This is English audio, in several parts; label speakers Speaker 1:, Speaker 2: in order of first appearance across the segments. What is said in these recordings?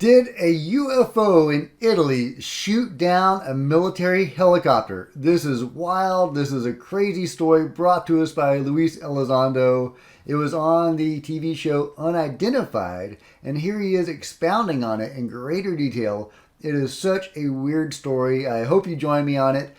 Speaker 1: Did a UFO in Italy shoot down a military helicopter? This is wild. This is a crazy story brought to us by Luis Elizondo. It was on the TV show Unidentified, and here he is expounding on it in greater detail. It is such a weird story. I hope you join me on it.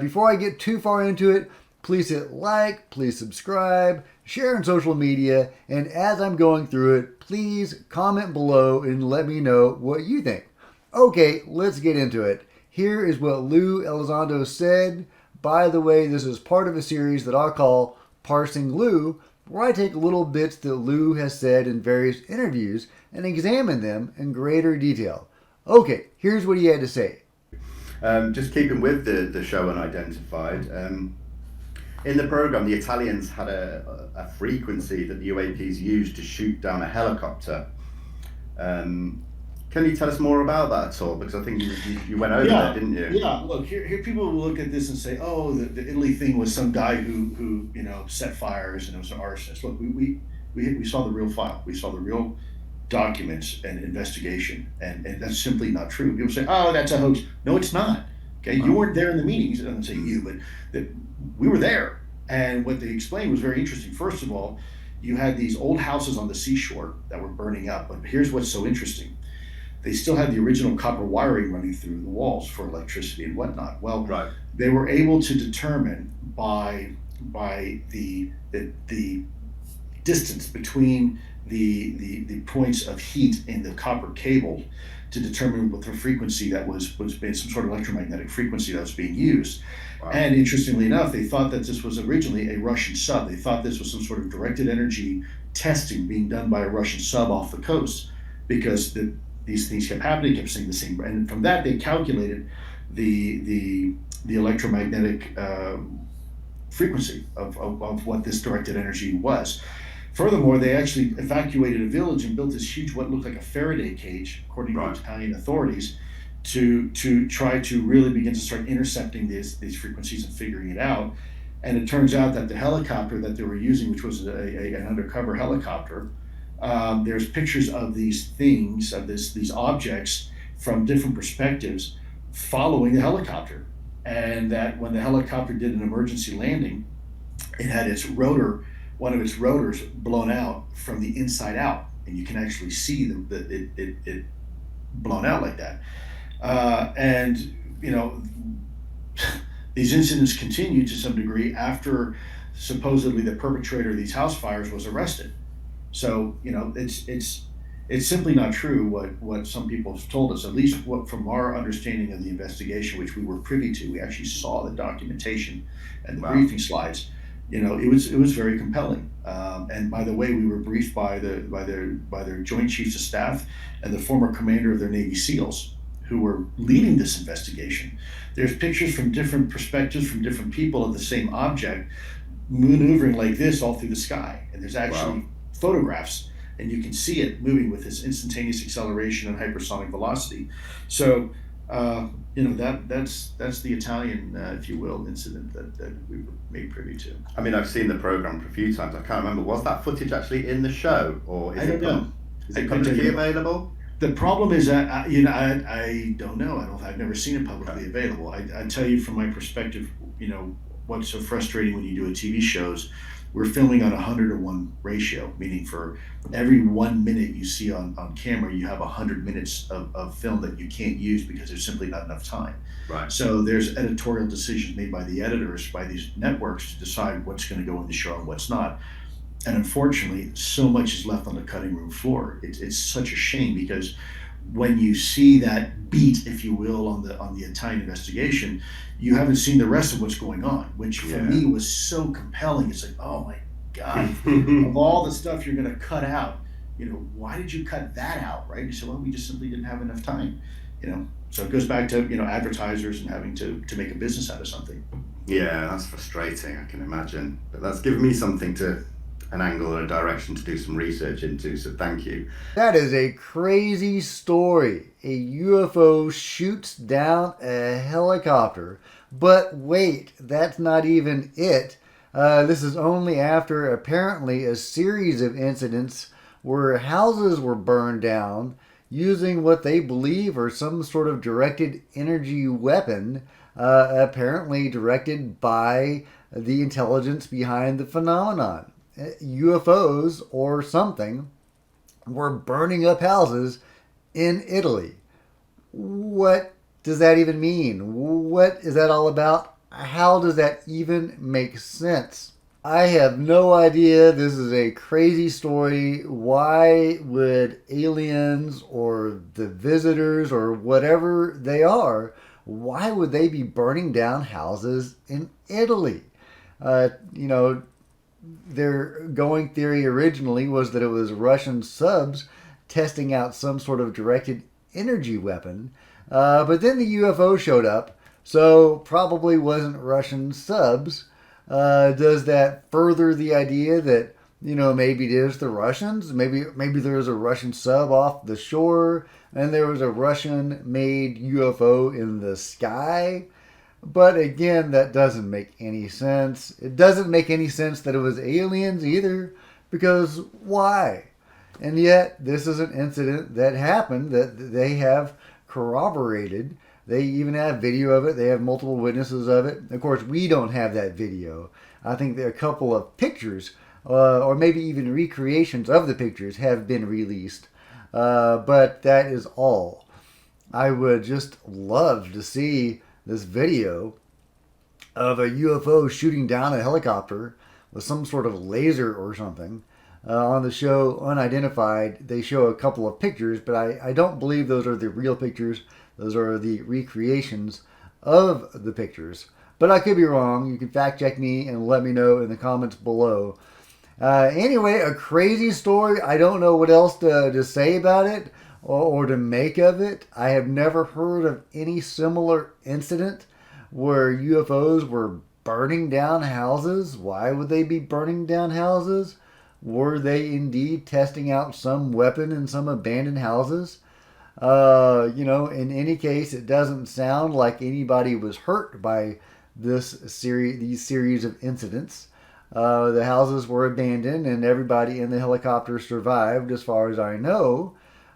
Speaker 1: Before I get too far into it, please hit like, please subscribe, share on social media, and as I'm going through it, please comment below and let me know what you think. Okay, let's get into it. Here is what Lou Elizondo said. By the way, this is part of a series that I'll call Parsing Lou, where I take little bits that Lou has said in various interviews and examine them in greater detail. Okay, here's what he had to say.
Speaker 2: Just keeping with the show Unidentified, in the program, the Italians had a frequency that the U.A.Ps used to shoot down a helicopter. Can you tell us more about that at all? Because I think you went over that, didn't you?
Speaker 3: Yeah. Look, here people will look at this and say, "Oh, the Italy thing was some guy who set fires and it was an arsonist." Look, we saw the real file. We saw the real documents and investigation, and that's simply not true. People say, "Oh, that's a hoax." No, it's not. Okay, you weren't there in the meetings. I don't say you, but that we were there. And what they explained was very interesting. First of all, you had these old houses on the seashore that were burning up. But here's what's so interesting. They still had the original copper wiring running through the walls for electricity and whatnot. Well,
Speaker 2: right.
Speaker 3: They were able to determine by the distance between the points of heat in the copper cable to determine what the frequency that was being, some sort of electromagnetic frequency that was being used. Wow. And interestingly enough, they thought that this was originally a Russian sub. They thought this was some sort of directed energy testing being done by a Russian sub off the coast, because these things kept happening, kept saying the same. And from that, they calculated the electromagnetic frequency of what this directed energy was. Furthermore, they actually evacuated a village and built this huge, what looked like a Faraday cage, according to Italian authorities, to try to really begin to start intercepting these frequencies and figuring it out. And it turns out that the helicopter that they were using, which was an undercover helicopter, there's pictures of these things, of these objects from different perspectives following the helicopter. And that when the helicopter did an emergency landing, it had one of its rotors blown out from the inside out, and you can actually see it blown out like that. These incidents continued to some degree after supposedly the perpetrator of these house fires was arrested. So it's simply not true what some people have told us. At least what from our understanding of the investigation, which we were privy to, we actually saw the documentation and the briefing slides. It was very compelling. And by the way, we were briefed by their Joint Chiefs of Staff and the former commander of their Navy SEALs, who were leading this investigation. There's pictures from different perspectives from different people of the same object maneuvering like this all through the sky. And there's actually photographs, and you can see it moving with this instantaneous acceleration and hypersonic velocity. So that's the Italian, if you will, incident that we were made privy to.
Speaker 2: I mean, I've seen the program a few times. I can't remember. Was that footage actually in the show, or is it publicly available?
Speaker 3: The problem is that I don't know. I've never seen it publicly available. I tell you from my perspective, what's so frustrating when you do a TV shows. We're filming on 100-to-1 ratio, meaning for every 1 minute you see on camera, you have 100 minutes of film that you can't use because there's simply not enough time.
Speaker 2: Right.
Speaker 3: So there's editorial decisions made by the editors, by these networks, to decide what's going to go in the show and what's not. And unfortunately, so much is left on the cutting room floor. It's such a shame, because when you see that beat, if you will, on the Italian investigation, you haven't seen the rest of what's going on, which for me was so compelling. It's like, oh my God, of all the stuff you're going to cut out, why did you cut that out, right? You said, well, we just simply didn't have enough time, So it goes back to, advertisers and having to make a business out of something.
Speaker 2: Yeah, that's frustrating, I can imagine. But that's given me an angle or a direction to do some research into, so thank you.
Speaker 1: That is a crazy story. A UFO shoots down a helicopter. But wait, that's not even it. This is only after apparently a series of incidents where houses were burned down, using what they believe are some sort of directed energy weapon, apparently directed by the intelligence behind the phenomenon. UFOs or something were burning up houses in Italy. What does that even mean? What is that all about? How does that even make sense? I have no idea. This is a crazy story. Why would aliens or the visitors or whatever they are, why would they be burning down houses in Italy? You know, their going theory originally was that it was Russian subs testing out some sort of directed energy weapon. But then the UFO showed up, so probably wasn't Russian subs. Does that further the idea that maybe it is the Russians? Maybe there was a Russian sub off the shore, and there was a Russian-made UFO in the sky. But again, that doesn't make any sense. It doesn't make any sense that it was aliens either, because why? And yet, this is an incident that happened that they have corroborated. They even have video of it. They have multiple witnesses of it. Of course, we don't have that video. I think there are a couple of pictures, or maybe even recreations of the pictures, have been released. But that is all. I would just love to see this video of a UFO shooting down a helicopter with some sort of laser or something. On the show Unidentified, they show a couple of pictures, but I don't believe those are the real pictures. Those are the recreations of the pictures. But I could be wrong. You can fact check me and let me know in the comments below. Anyway, a crazy story. I don't know what else to say about it or to make of it. I have never heard of any similar incident where UFOs were burning down houses. Why would they be burning down houses? Were they indeed testing out some weapon in some abandoned houses? In any case, it doesn't sound like anybody was hurt by these series of incidents. The houses were abandoned and everybody in the helicopter survived, as far as I know.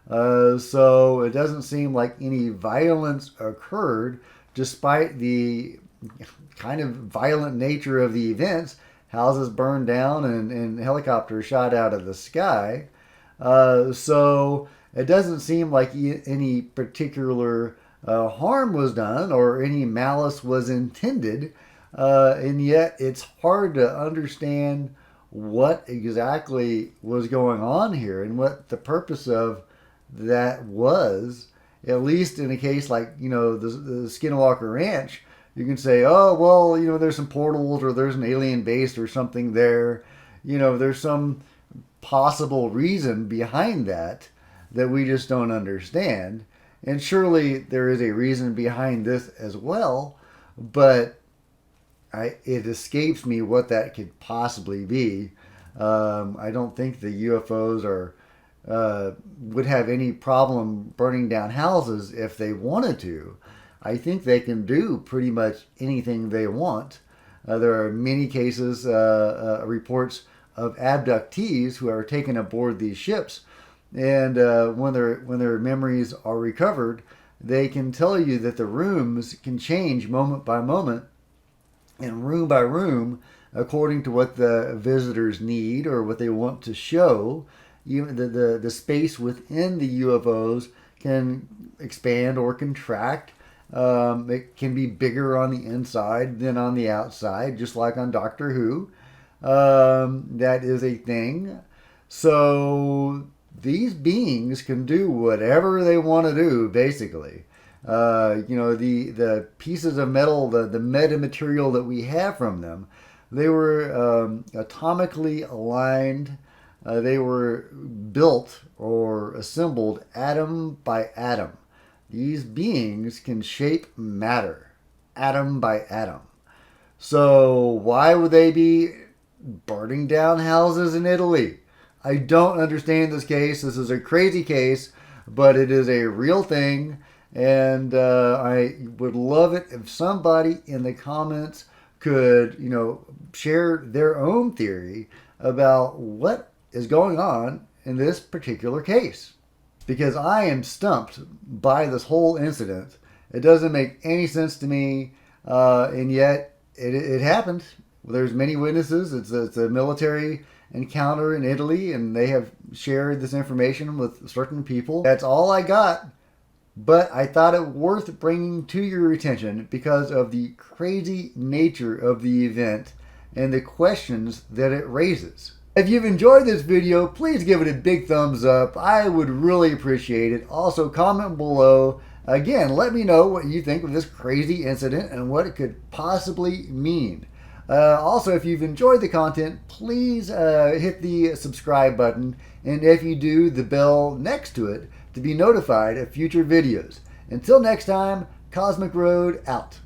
Speaker 1: So it doesn't seem like any violence occurred, despite the kind of violent nature of the events. Houses burned down and helicopters shot out of the sky. So it doesn't seem like any particular harm was done or any malice was intended. And yet it's hard to understand what exactly was going on here and what the purpose of that was. At least in a case like, the Skinwalker Ranch, you can say, oh, well, there's some portals or there's an alien base or something there. There's some possible reason behind that we just don't understand. And surely there is a reason behind this as well, but it escapes me what that could possibly be. I don't think the UFOs would have any problem burning down houses if they wanted to. I think they can do pretty much anything they want. There are many cases, reports of abductees who are taken aboard these ships, and when their memories are recovered, they can tell you that the rooms can change moment by moment and room by room according to what the visitors need or what they want to show. Even the space within the UFOs can expand or contract. It can be bigger on the inside than on the outside, just like on Doctor Who. That is a thing. So these beings can do whatever they want to do, basically. The pieces of metal, the metamaterial that we have from them, they were atomically aligned. They were built or assembled atom by atom. These beings can shape matter, atom by atom. So why would they be burning down houses in Italy? I don't understand this case. This is a crazy case, but it is a real thing. And I would love it if somebody in the comments could, share their own theory about what is going on in this particular case. because I am stumped by this whole incident. It doesn't make any sense to me, and yet it happened. There's many witnesses. It's a military encounter in Italy, and they have shared this information with certain people. That's all I got, but I thought it worth bringing to your attention because of the crazy nature of the event and the questions that it raises. If you've enjoyed this video, please give it a big thumbs up. I would really appreciate it. Also, comment below. Again, let me know what you think of this crazy incident and what it could possibly mean. Also, if you've enjoyed the content, please hit the subscribe button, and if you do, the bell next to it to be notified of future videos. Until next time, Cosmic Road out.